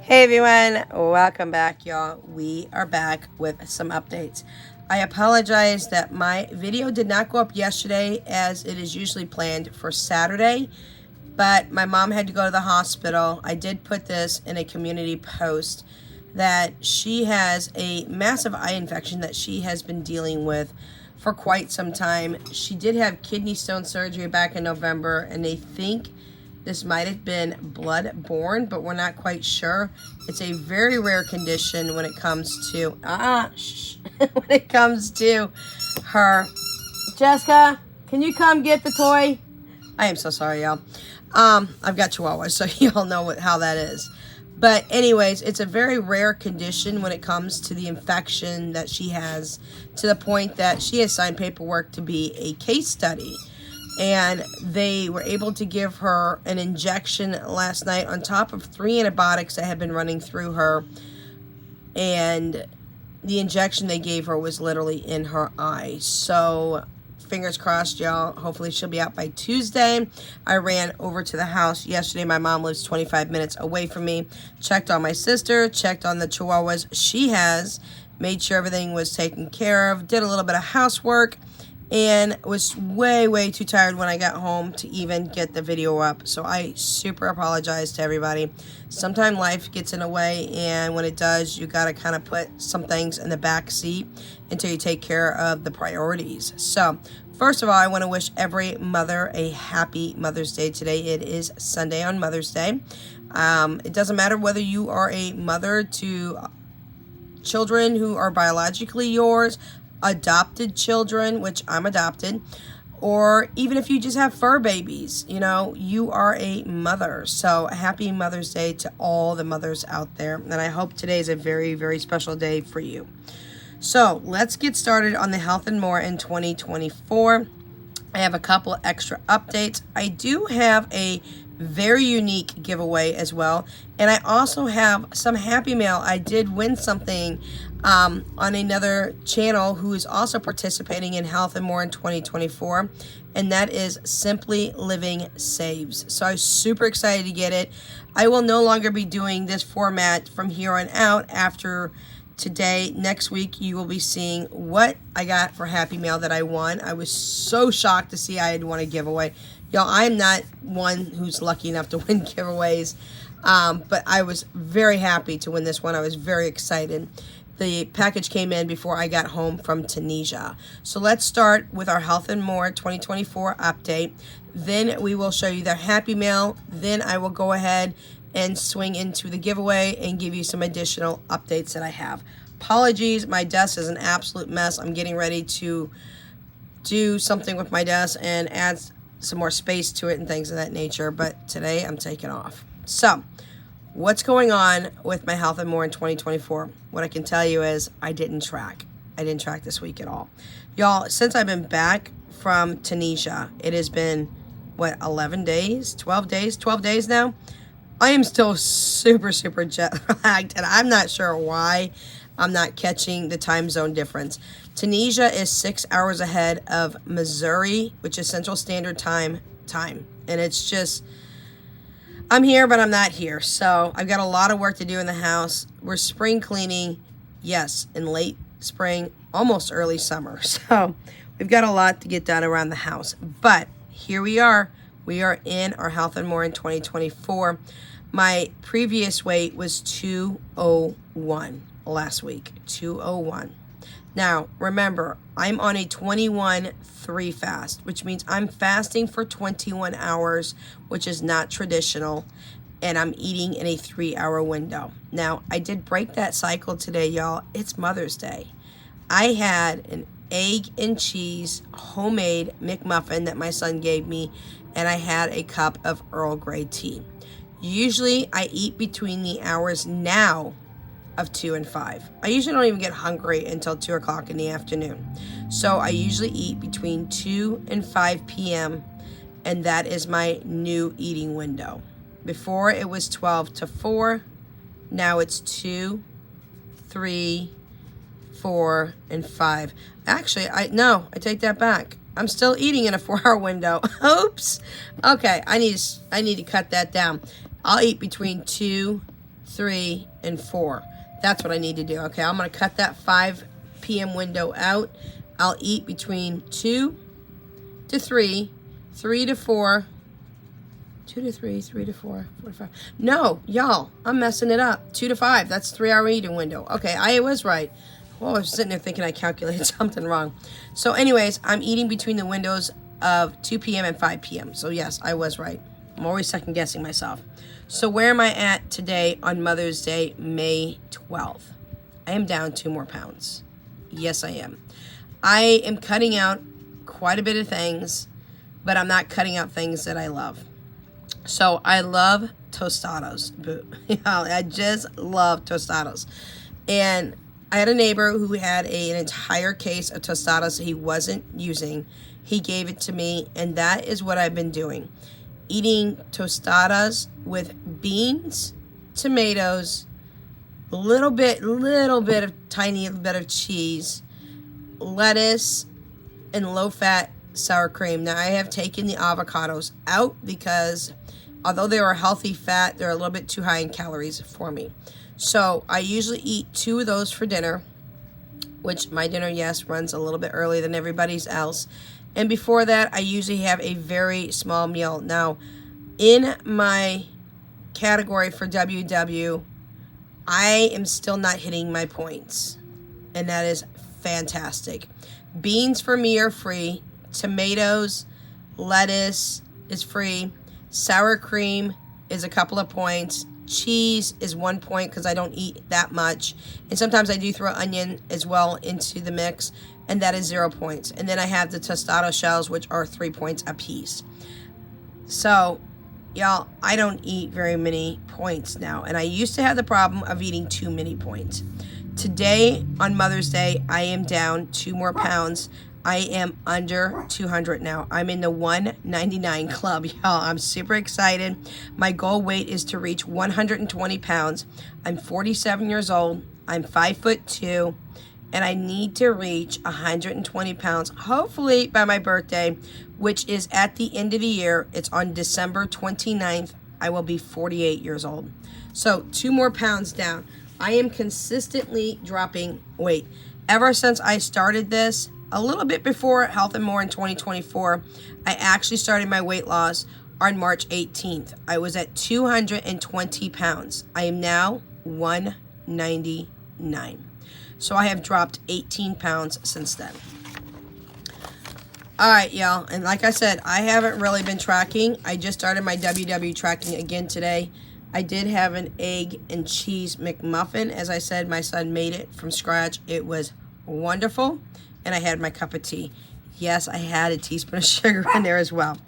Hey everyone, welcome back y'all. We are back with some updates. I apologize that my video did not go up yesterday as it is usually planned for Saturday, but my mom had to go to the hospital. I did put this in a community post that she has a massive eye infection that she has been dealing with for quite some time. She did have kidney stone surgery back in November, and they think this might have been blood-borne, but we're not quite sure. It's a very rare condition when it comes to when it comes to her. Jessica, can you come get the toy? I am so sorry, y'all. I've got chihuahuas, so y'all know how that is. But anyways, it's a very rare condition when it comes to the infection that she has, to the point that she has signed paperwork to be a case study. And they were able to give her an injection last night on top of 3 antibiotics that had been running through her. And the injection they gave her was literally in her eye. So fingers crossed, y'all. Hopefully she'll be out by Tuesday. I ran over to the house yesterday. My mom lives 25 minutes away from me. Checked on my sister, checked on the chihuahuas she has, made sure everything was taken care of, did a little bit of housework, and was way too tired when I got home to even get the video up. So I super apologize to everybody. Sometimes life gets in the way, and when it does, you gotta kind of put some things in the back seat until you take care of the priorities. So first of all, I want to wish every mother a happy Mother's Day today. It is Sunday on Mother's Day. It doesn't matter whether you are a mother to children who are biologically yours, adopted children, which I'm adopted, or even if you just have fur babies, you know, you are a mother. So happy Mother's Day to all the mothers out there. And I hope today is a very special day for you. So let's get started on the Health and More in 2024. I have a couple extra updates. I do have a very unique giveaway as well. And I also have some happy mail. I did win something on another channel who is also participating in Health and More in 2024. And that is Simply Living Saves. So I was super excited to get it. I will no longer be doing this format from here on out after today. Next week, you will be seeing what I got for Happy Mail that I won. I was so shocked to see I had won a giveaway. Y'all, I'm not one who's lucky enough to win giveaways, but I was very happy to win this one. I was very excited. The package came in before I got home from Tunisia. So let's start with our Health and More 2024 update. Then we will show you the Happy Mail. Then I will go ahead and swing into the giveaway and give you some additional updates that I have. Apologies, my desk is an absolute mess. I'm getting ready to do something with my desk and add some more space to it and things of that nature, but today I'm taking off. So what's going on with my Health and More in 2024? What I can tell you is I didn't track this week at all. Y'all, since I've been back from Tunisia, it has been, what, 11 days? 12 days now? I am still super jet lagged, and I'm not sure why I'm not catching the time zone difference. Tunisia is 6 hours ahead of Missouri, which is Central Standard Time. And it's just, I'm here, but I'm not here. So I've got a lot of work to do in the house. We're spring cleaning, yes, in late spring, almost early summer. So we've got a lot to get done around the house. But here we are. We are in our Health and More in 2024. My previous weight was 201 last week, 201. Now, remember, I'm on a 21-3 fast, which means I'm fasting for 21 hours, which is not traditional, and I'm eating in a 3-hour window. Now, I did break that cycle today, y'all. It's Mother's Day. I had an egg and cheese homemade McMuffin that my son gave me, and I had a cup of Earl Grey tea. Usually, I eat between the hours now of 2 and 5. I usually don't even get hungry until 2 o'clock in the afternoon. So I usually eat between 2 and 5 p.m. and that is my new eating window. Before it was 12 to 4. Now it's 2, 3, 4, and 5. Actually, I take that back. I'm still eating in a 4-hour window. Oops. Okay, I need to cut that down. I'll eat between 2 3, and 4. That's what I need to do. Okay, I'm going to cut that 5 p.m. window out. I'll eat between 2 to 3, 3 to 4, 2 to 3, 3 to 4, 4 to 5. No, y'all, I'm messing it up. 2 to 5, that's 3-hour eating window. Okay, I was right. Well, I was sitting there thinking I calculated something wrong. So anyways, I'm eating between the windows of 2 p.m. and 5 p.m. So yes, I was right. I'm always second guessing myself. So where am I at today on Mother's Day, May 12th? I am down 2 more pounds. Yes, I am. I am cutting out quite a bit of things, but I'm not cutting out things that I love. So I love tostados. I just love tostados. And I had a neighbor who had an entire case of tostadas he wasn't using. He gave it to me, and that is what I've been doing. Eating tostadas with beans, tomatoes, little bit of tiny bit of cheese, lettuce, and low-fat sour cream. Now, I have taken the avocados out because although they are a healthy fat, they're a little bit too high in calories for me. So I usually eat 2 of those for dinner, which my dinner, yes, runs a little bit earlier than everybody's else. And before that, I usually have a very small meal. Now, in my category for WW, I am still not hitting my points, and that is fantastic. Beans for me are free. Tomatoes, lettuce is free. Sour cream is a couple of points. Cheese is 1 point because I don't eat that much. And sometimes I do throw onion as well into the mix, and that is 0 points. And then I have the tostado shells, which are 3 points a piece. So, y'all, I don't eat very many points now. And I used to have the problem of eating too many points. Today, on Mother's Day, I am down 2 more pounds. I am under 200 now. I'm in the 199 club, y'all. I'm super excited. My goal weight is to reach 120 pounds. I'm 47 years old. I'm 5'2", and I need to reach 120 pounds, hopefully by my birthday, which is at the end of the year. It's on December 29th. I will be 48 years old. So 2 more pounds down. I am consistently dropping weight. Ever since I started this, a little bit before Health and More in 2024, I actually started my weight loss on March 18th. I was at 220 pounds. I am now 199. So I have dropped 18 pounds since then. All right, y'all. And like I said, I haven't really been tracking. I just started my WW tracking again today. I did have an egg and cheese McMuffin. As I said, my son made it from scratch. It was wonderful. And I had my cup of tea. Yes, I had a teaspoon of sugar in there as well.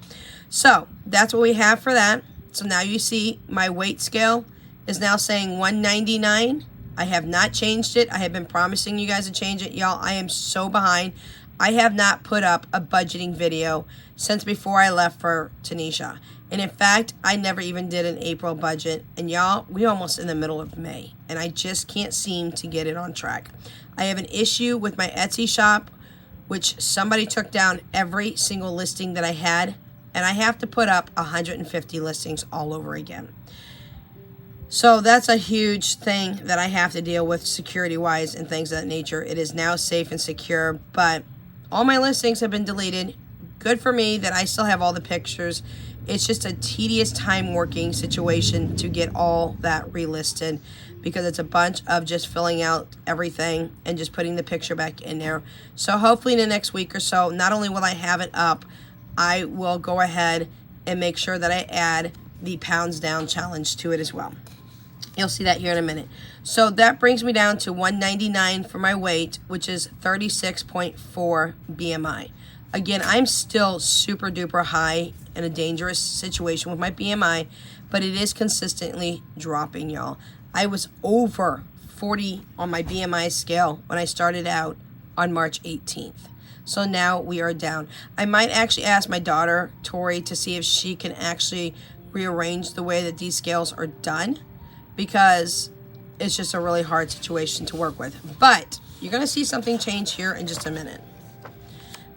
So that's what we have for that. So now you see my weight scale is now saying 199. I have not changed it. I have been promising you guys to change it. Y'all, I am so behind. I have not put up a budgeting video since before I left for Tunisia. And in fact, I never even did an April budget. And y'all, we're almost in the middle of May. And I just can't seem to get it on track. I have an issue with my Etsy shop, which somebody took down every single listing that I had. And I have to put up 150 listings all over again. So that's a huge thing that I have to deal with security-wise and things of that nature. It is now safe and secure, but all my listings have been deleted. Good for me that I still have all the pictures. It's just a tedious time working situation to get all that relisted because it's a bunch of just filling out everything and just putting the picture back in there. So hopefully in the next week or so, not only will I have it up, I will go ahead and make sure that I add the pounds down challenge to it as well. You'll see that here in a minute. So that brings me down to 199 for my weight, which is 36.4 BMI. Again, I'm still super duper high in a dangerous situation with my BMI, but it is consistently dropping, y'all. I was over 40 on my BMI scale when I started out on March 18th. So now we are down. I might actually ask my daughter, Tori, to see if she can actually rearrange the way that these scales are done, because it's just a really hard situation to work with. But you're going to see something change here in just a minute.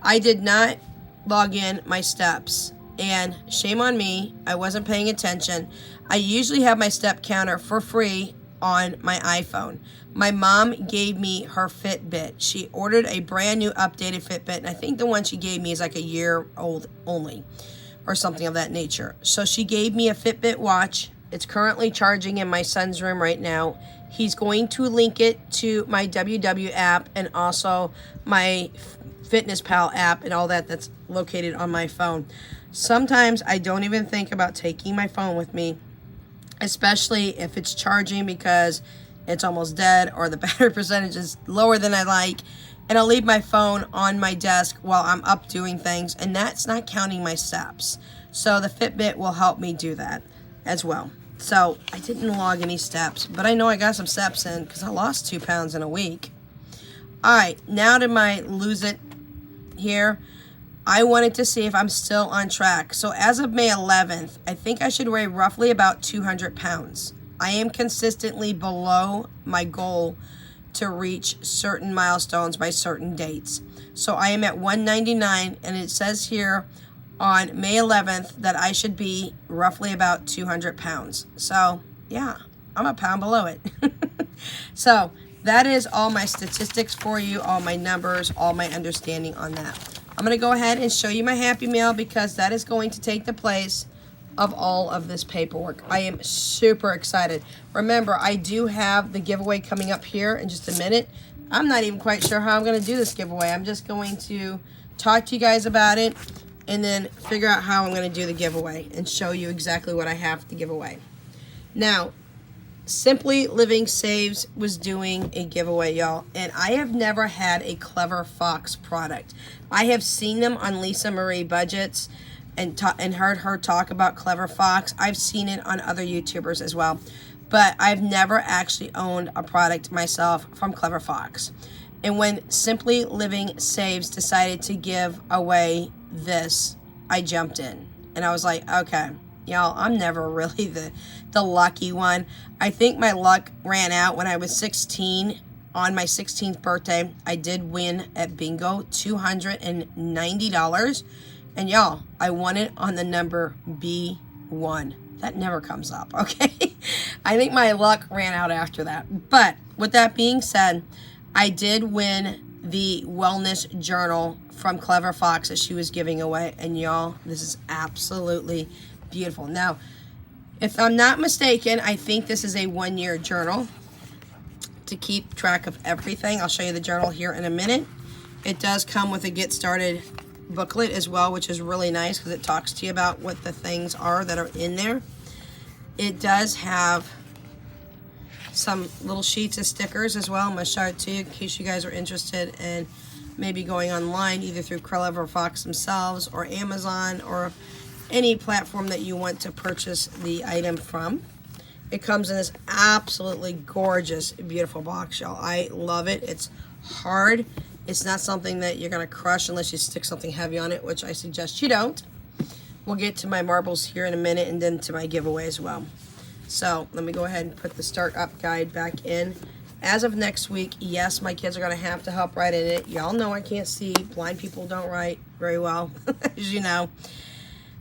I did not log in my steps and shame on me, I wasn't paying attention. I usually have my step counter for free on my iPhone. My mom gave me her Fitbit. She ordered a brand new updated Fitbit, and I think the one she gave me is like a year old only, or something of that nature. So she gave me a Fitbit watch. It's currently charging in my son's room right now. He's going to link it to my WW app and also my Fitness Pal app and all that that's located on my phone. Sometimes I don't even think about taking my phone with me, especially if it's charging because it's almost dead or the battery percentage is lower than I like, and I'll leave my phone on my desk while I'm up doing things, and that's not counting my steps. So the Fitbit will help me do that as well. So I didn't log any steps, but I know I got some steps in because I lost 2 pounds in a week. All right, now to my lose it here. I wanted to see if I'm still on track. So as of May 11th, I think I should weigh roughly about 200 pounds. I am consistently below my goal to reach certain milestones by certain dates. So I am at 199, and it says here on May 11th that I should be roughly about 200 pounds. So yeah, I'm a pound below it. So that is all my statistics for you, all my numbers, all my understanding on that. I'm going to go ahead and show you my Happy Mail because that is going to take the place of all of this paperwork. I am super excited. Remember, I do have the giveaway coming up here in just a minute. I'm not even quite sure how I'm going to do this giveaway. I'm just going to talk to you guys about it and then figure out how I'm going to do the giveaway and show you exactly what I have to give away. Now, Simply Living Saves was doing a giveaway, y'all, and I have never had a Clever Fox product. I have seen them on Lisa Marie Budgets and heard her talk about Clever Fox. I've seen it on other YouTubers as well, but I've never actually owned a product myself from Clever Fox. And when Simply Living Saves decided to give away this, I jumped in, and I was like, okay, y'all, I'm never really the lucky one. I think my luck ran out when I was 16. On my 16th birthday, I did win at bingo $290. And y'all, I won it on the number B1. That never comes up, okay? I think my luck ran out after that. But with that being said, I did win the wellness journal from Clever Fox that she was giving away. And y'all, this is absolutely beautiful. Now, if I'm not mistaken, I think this is a 1-year journal to keep track of everything. I'll show you the journal here in a minute. It does come with a Get Started booklet as well, which is really nice because it talks to you about what the things are that are in there. It does have some little sheets of stickers as well. I'm going to show it to you in case you guys are interested in maybe going online either through Clever Fox themselves or Amazon or any platform that you want to purchase the item from. It comes in this absolutely gorgeous, beautiful box, y'all. I love it. It's hard. It's not something that you're going to crush unless you stick something heavy on it, which I suggest you don't. We'll get to my marbles here in a minute and then to my giveaway as well. So let me go ahead and put the Start Up Guide back in. As of next week, yes, my kids are going to have to help write in it. Y'all know I can't see. Blind people don't write very well, as you know.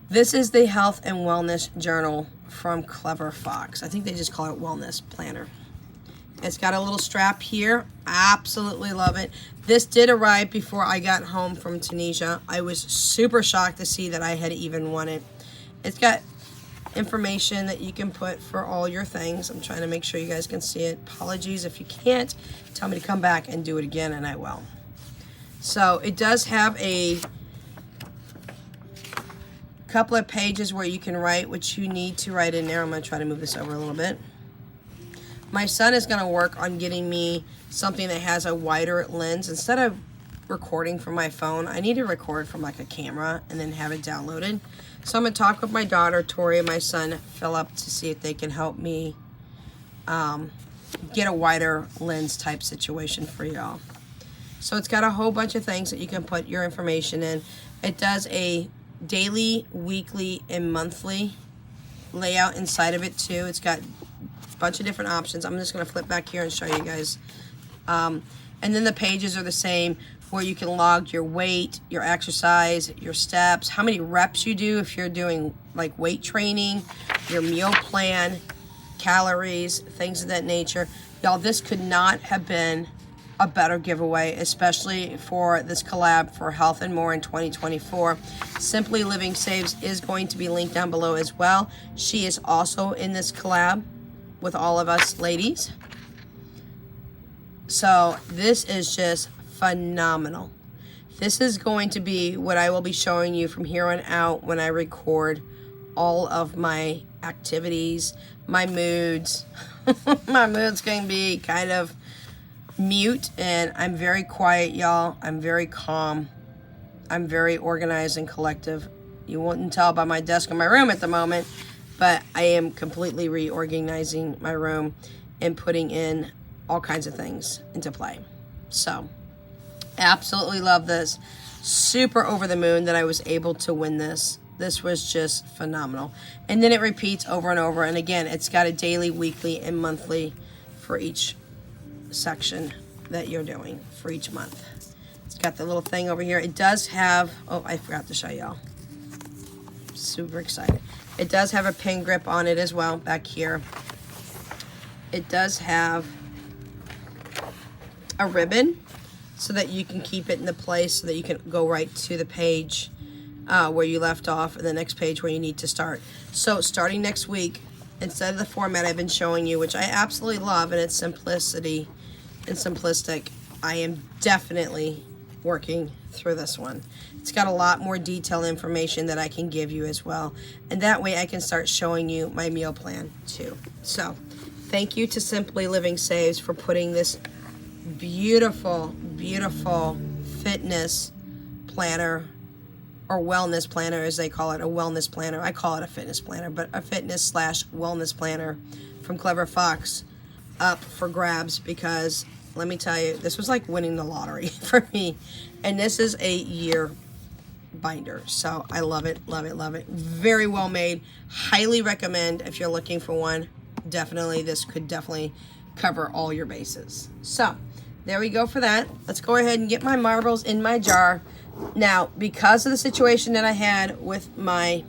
This is the Health and Wellness Journal from Clever Fox. I think they just call it Wellness Planner. It's got a little strap here. Absolutely love it. This did arrive before I got home from Tunisia. I was super shocked to see that I had even won it. It's got information that you can put for all your things. I'm trying to make sure you guys can see it. Apologies if you can't. Tell me to come back and do it again, and I will. So it does have a couple of pages where you can write what you need to write in there. I'm going to try to move this over a little bit. My son is going to work on getting me something that has a wider lens. Instead of recording from my phone, I need to record from like a camera and then have it downloaded. So I'm going to talk with my daughter, Tori, and my son, Philip, to see if they can help me get a wider lens type situation for y'all. So it's got a whole bunch of things that you can put your information in. It does a daily, weekly, and monthly layout inside of it too. It's got a bunch of different options. I'm just going to flip back here and show you guys. And then the pages are the same where you can log your weight, your exercise, your steps, how many reps you do if you're doing like weight training, your meal plan, calories, things of that nature. Y'all, this could not have been a better giveaway, especially for this collab for Health and More in 2024. Simply Living Saves is going to be linked down below as well. She is also in this collab with all of us ladies. So this is just phenomenal. This is going to be what I will be showing you from here on out when I record all of my activities, my moods. My mood's going to be kind of mute, and I'm very quiet, y'all. I'm very calm. I'm very organized and collective. You wouldn't tell by my desk in my room at the moment, but I am completely reorganizing my room and putting in all kinds of things into play. So, absolutely love this. Super over the moon that I was able to win this. This was just phenomenal. And then it repeats over and over. And again, it's got a daily, weekly, and monthly for each section that you're doing for each month. It's got the little thing over here. It does have, oh, I forgot to show y'all. Super excited. It does have a pin grip on it as well back here. It does have a ribbon so that you can keep it in the place so that you can go right to the page where you left off and the next page where you need to start. So starting next week, instead of the format I've been showing you, which I absolutely love, and its simplicity and simplistic, I am definitely working through this one. It's got a lot more detailed information that I can give you as well. And that way I can start showing you my meal plan too. So thank you to Simply Living Saves for putting this beautiful, beautiful fitness planner, or wellness planner as they call it, a wellness planner. I call it a fitness planner, but a fitness / wellness planner from Clever Fox up for grabs, because let me tell you, this was like winning the lottery for me. And this is a year binder. So I love it, love it, love it. Very well made. Highly recommend if you're looking for one. Definitely, this could definitely cover all your bases. So there we go for that. Let's go ahead and get my marbles in my jar. Now, because of the situation that I had with my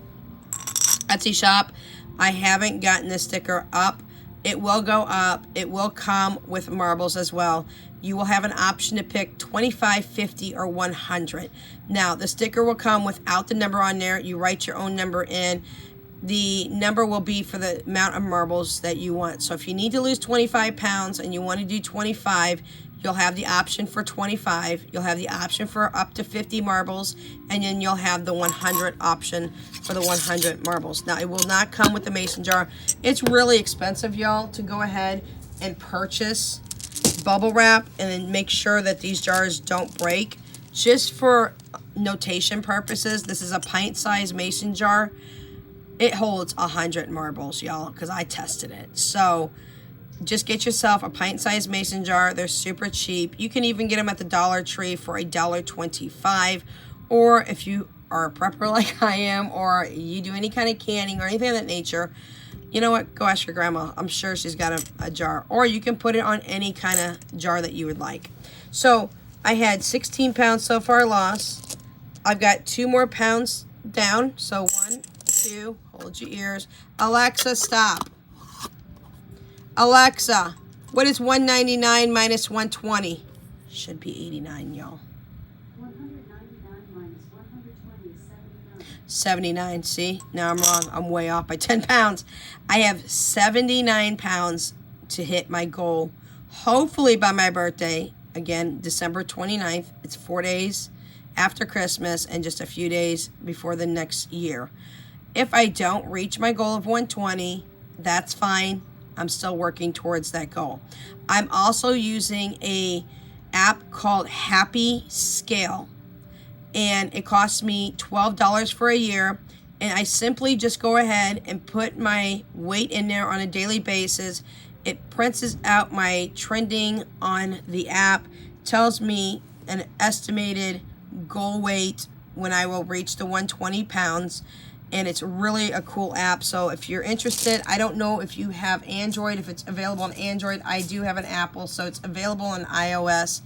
Etsy shop, I haven't gotten this sticker up. It will go up. It will come with marbles as well. You will have an option to pick 25, 50, or 100. Now, the sticker will come without the number on there. You write your own number in. The number will be for the amount of marbles that you want. So if you need to lose 25 pounds and you want to do 25, you'll have the option for 25. You'll have the option for up to 50 marbles. And then you'll have the 100 option for the 100 marbles. Now, it will not come with the mason jar. It's really expensive, y'all, to go ahead and purchase bubble wrap and then make sure that these jars don't break. Just for notation purposes, this is a pint-sized mason jar. It holds 100 marbles, y'all, because I tested it. So just get yourself a pint-sized mason jar. They're super cheap. You can even get them at the Dollar Tree for $1.25. Or if you are a prepper like I am, or you do any kind of canning or anything of that nature, you know what? Go ask your grandma. I'm sure she's got a jar. Or you can put it on any kind of jar that you would like. So I had 16 pounds so far lost. I've got 2 more pounds down. So 1, 2, hold your ears. Alexa, stop. Alexa, what is 199 minus 120? Should be 89, y'all. 199 minus 120 is 79. 79, see? Now I'm wrong. I'm way off by 10 pounds. I have 79 pounds to hit my goal. Hopefully by my birthday. Again, December 29th. It's 4 days after Christmas and just a few days before the next year. If I don't reach my goal of 120, that's fine. I'm still working towards that goal. I'm also using a app called Happy Scale, and it costs me $12 for a year, and I simply just go ahead and put my weight in there on a daily basis. It prints out my trending on the app, tells me an estimated goal weight when I will reach the 120 pounds. And it's really a cool app. So if you're interested, I don't know if you have Android, if it's available on Android. I do have an Apple, so it's available on iOS.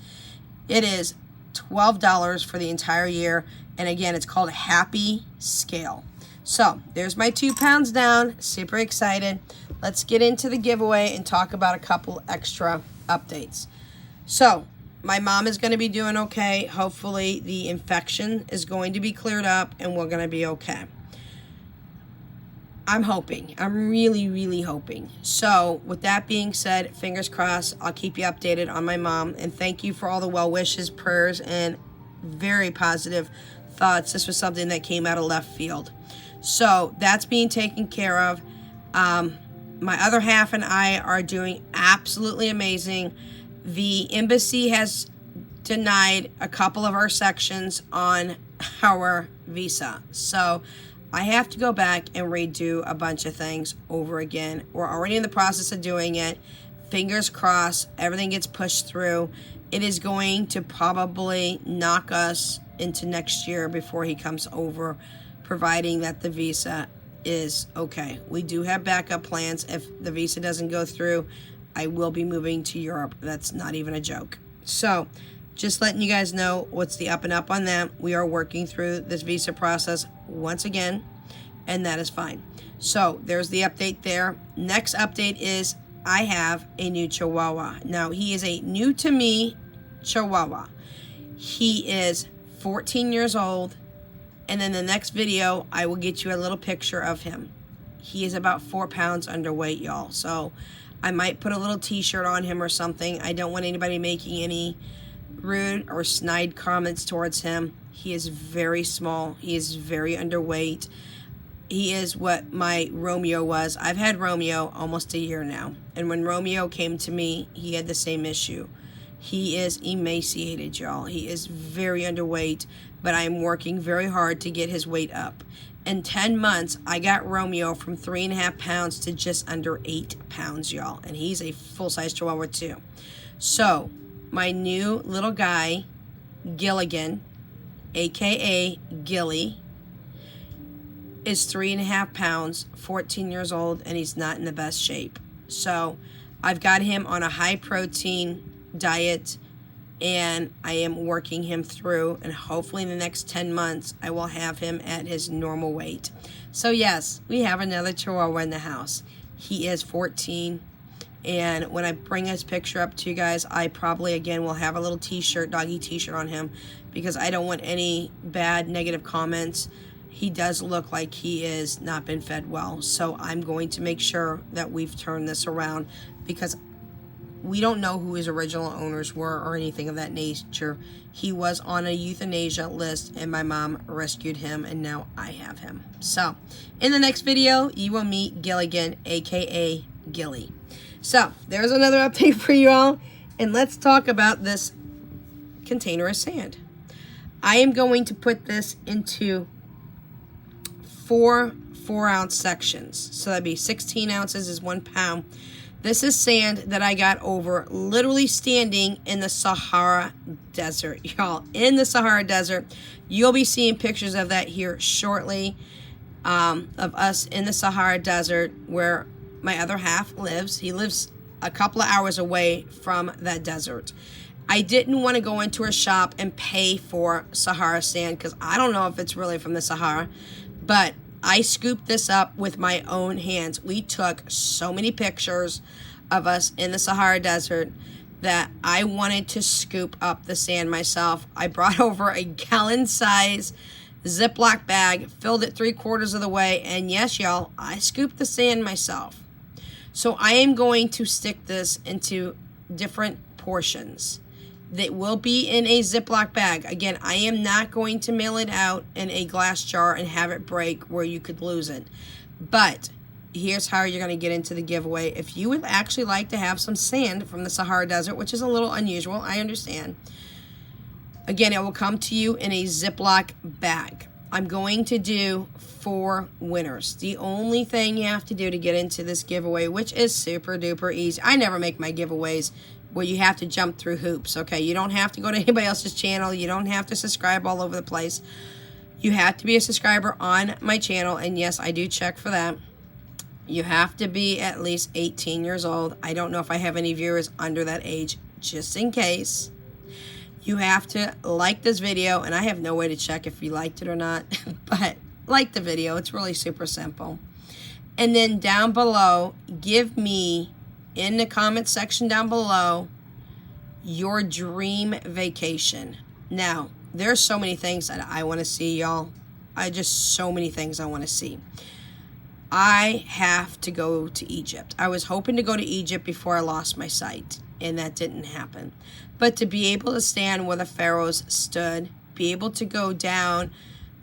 It is $12 for the entire year. And again, it's called Happy Scale. So there's my 2 pounds down. Super excited. Let's get into the giveaway and talk about a couple extra updates. So my mom is going to be doing okay. Hopefully the infection is going to be cleared up and we're going to be okay. I'm hoping. I'm really, really hoping. So with that being said, fingers crossed, I'll keep you updated on my mom. And thank you for all the well wishes, prayers, and very positive thoughts. This was something that came out of left field. So that's being taken care of. My other half and I are doing absolutely amazing. The embassy has denied a couple of our sections on our visa. So I have to go back and redo a bunch of things over again. We're already in the process of doing it. Fingers crossed, everything gets pushed through. It is going to probably knock us into next year before he comes over, providing that the visa is okay. We do have backup plans. If the visa doesn't go through, I will be moving to Europe. That's not even a joke. So just letting you guys know what's the up and up on that. We are working through this visa process once again, and that is fine. So there's the update there. Next update is I have a new Chihuahua. Now, he is a new to me Chihuahua. He is 14 years old, and in the next video, I will get you a little picture of him. He is about 4 pounds underweight, y'all. So I might put a little t-shirt on him or something. I don't want anybody making any rude or snide comments towards him. He is very small. He is very underweight. He is what my Romeo was. I've had Romeo almost a year now. And when Romeo came to me, he had the same issue. He is emaciated, y'all. He is very underweight, but I am working very hard to get his weight up. In 10 months, I got Romeo from 3.5 pounds to just under 8 pounds, y'all. And he's a full-size Chihuahua too. So my new little guy, Gilligan, aka Gilly, is 3.5 pounds, 14 years old, and he's not in the best shape. So I've got him on a high protein diet, and I am working him through, and hopefully in the next 10 months I will have him at his normal weight. So yes, we have another Chihuahua in the house. He is 14, and when I bring his picture up to you guys, I probably again will have a little t-shirt, doggy t-shirt on him, because I don't want any bad negative comments. He does look like he is not been fed well, so I'm going to make sure that we've turned this around, because we don't know who his original owners were or anything of that nature. He was on a euthanasia list, and my mom rescued him, and now I have him. So in the next video, you will meet Gilligan, aka Gilly. So there's another update for you all, and let's talk about this container of sand. I am going to put this into 4 4-ounce sections. So that'd be 16 ounces is 1 pound. This is sand that I got over literally standing in the Sahara Desert, y'all. In the Sahara Desert. You'll be seeing pictures of that here shortly, of us in the Sahara Desert where my other half lives. He lives a couple of hours away from that desert. I didn't want to go into a shop and pay for Sahara sand because I don't know if it's really from the Sahara, but I scooped this up with my own hands. We took so many pictures of us in the Sahara Desert that I wanted to scoop up the sand myself. I brought over a gallon-size Ziploc bag, filled it 3/4 of the way, and yes, y'all, I scooped the sand myself. So I am going to stick this into different portions. That will be in a Ziploc bag. Again, I am not going to mail it out in a glass jar and have it break where you could lose it. But here's how you're going to get into the giveaway. If you would actually like to have some sand from the Sahara Desert, which is a little unusual, I understand. Again, it will come to you in a Ziploc bag. I'm going to do 4 winners. The only thing you have to do to get into this giveaway, which is super duper easy. I never make my giveaways where you have to jump through hoops, okay? You don't have to go to anybody else's channel. You don't have to subscribe all over the place. You have to be a subscriber on my channel, and yes, I do check for that. You have to be at least 18 years old. I don't know if I have any viewers under that age, just in case. You have to like this video, and I have no way to check if you liked it or not, but like the video. It's really super simple. And then down below, give me, in the comment section down below, your dream vacation. Now, there's so many things that I want to see, y'all. So many things I want to see. I have to go to Egypt. I was hoping to go to Egypt before I lost my sight, and that didn't happen. But to be able to stand where the pharaohs stood, be able to go down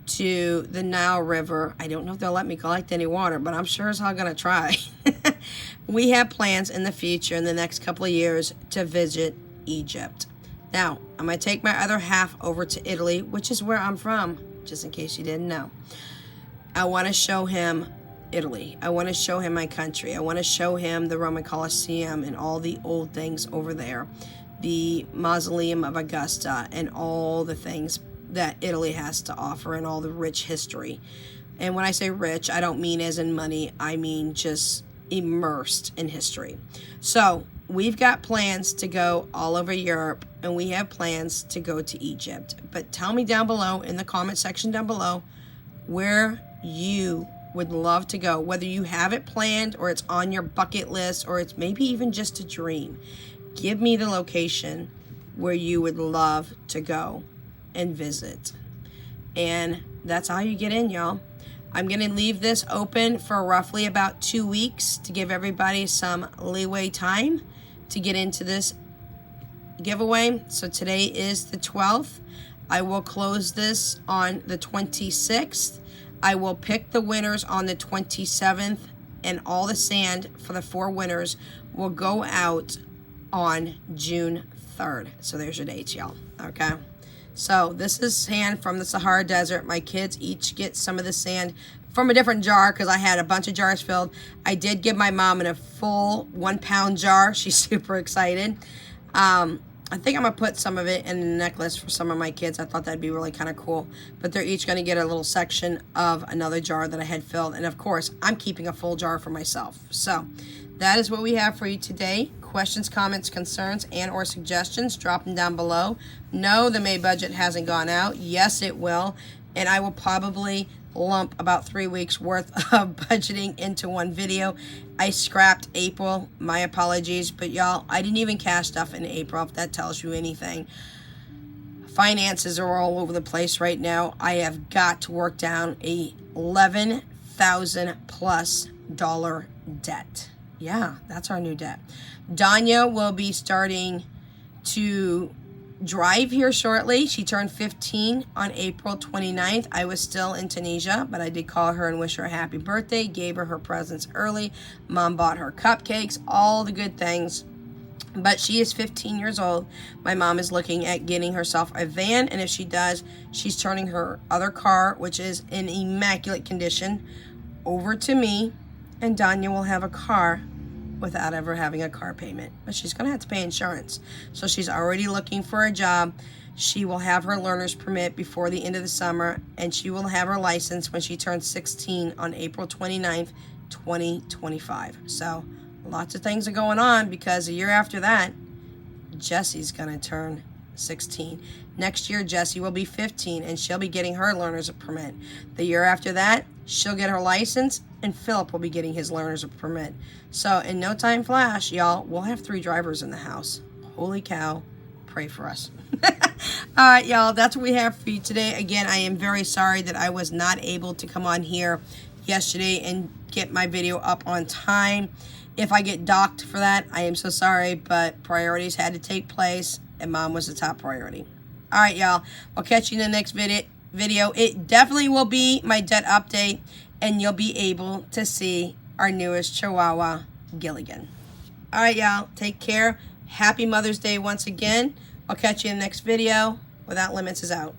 to the Nile River. I don't know if they'll let me collect any water, but I'm sure as hell gonna try. We have plans in the future, in the next couple of years, to visit Egypt. Now, I'm going to take my other half over to Italy, which is where I'm from, just in case you didn't know. I want to show him Italy. I want to show him my country. I want to show him the Roman Colosseum and all the old things over there. The Mausoleum of Augusta and all the things that Italy has to offer and all the rich history. And when I say rich, I don't mean as in money. I mean just immersed in history. So we've got plans to go all over Europe, and we have plans to go to Egypt. But tell me down below, in the comment section down below, where you would love to go, whether you have it planned or it's on your bucket list or it's maybe even just a dream. Give me the location where you would love to go and visit. And that's how you get in, y'all. I'm going to leave this open for roughly about 2 weeks to give everybody some leeway time to get into this giveaway. So today is the 12th. I will close this on the 26th. I will pick the winners on the 27th, and all the sand for the 4 winners will go out on June 3rd. So there's your dates, y'all. Okay. So this is sand from the Sahara Desert. My kids each get some of the sand from a different jar because I had a bunch of jars filled. I did give my mom in a full 1-pound jar. She's super excited. I think I'm going to put some of it in the necklace for some of my kids. I thought that'd be really kind of cool. But they're each going to get a little section of another jar that I had filled. And of course, I'm keeping a full jar for myself. So that is what we have for you today. Questions, comments, concerns, and or suggestions, drop them down below. No, the May budget hasn't gone out. Yes, it will. And I will probably lump about 3 weeks worth of budgeting into one video. I scrapped April. My apologies. But y'all, I didn't even cash stuff in April, if that tells you anything. Finances are all over the place right now. I have got to work down a $11,000+ debt. Yeah, that's our new debt. Danya will be starting to drive here shortly. She turned 15 on April 29th. I was still in Tunisia, but I did call her and wish her a happy birthday, gave her presents early. Mom bought her cupcakes, all the good things. But she is 15 years old. My mom is looking at getting herself a van, and if she does, she's turning her other car, which is in immaculate condition, over to me, and Danya will have a car without ever having a car payment. But she's going to have to pay insurance. So she's already looking for a job. She will have her learner's permit before the end of the summer, and she will have her license when she turns 16 on April 29th, 2025. So lots of things are going on because a year after that, Jessi's going to turn 16. Next year, Jessi will be 15, and she'll be getting her learner's permit. The year after that, she'll get her license, and Philip will be getting his learner's permit. So in no time flash, y'all, we'll have 3 drivers in the house. Holy cow. Pray for us. All right, y'all, that's what we have for you today. Again, I am very sorry that I was not able to come on here yesterday and get my video up on time. If I get docked for that, I am so sorry, but priorities had to take place, and Mom was the top priority. All right, y'all, I'll catch you in the next video. It definitely will be my debt update, and you'll be able to see our newest Chihuahua, Gilligan. All right, y'all, take care. Happy Mother's Day once again. I'll catch you in the next video. Without Limits is out.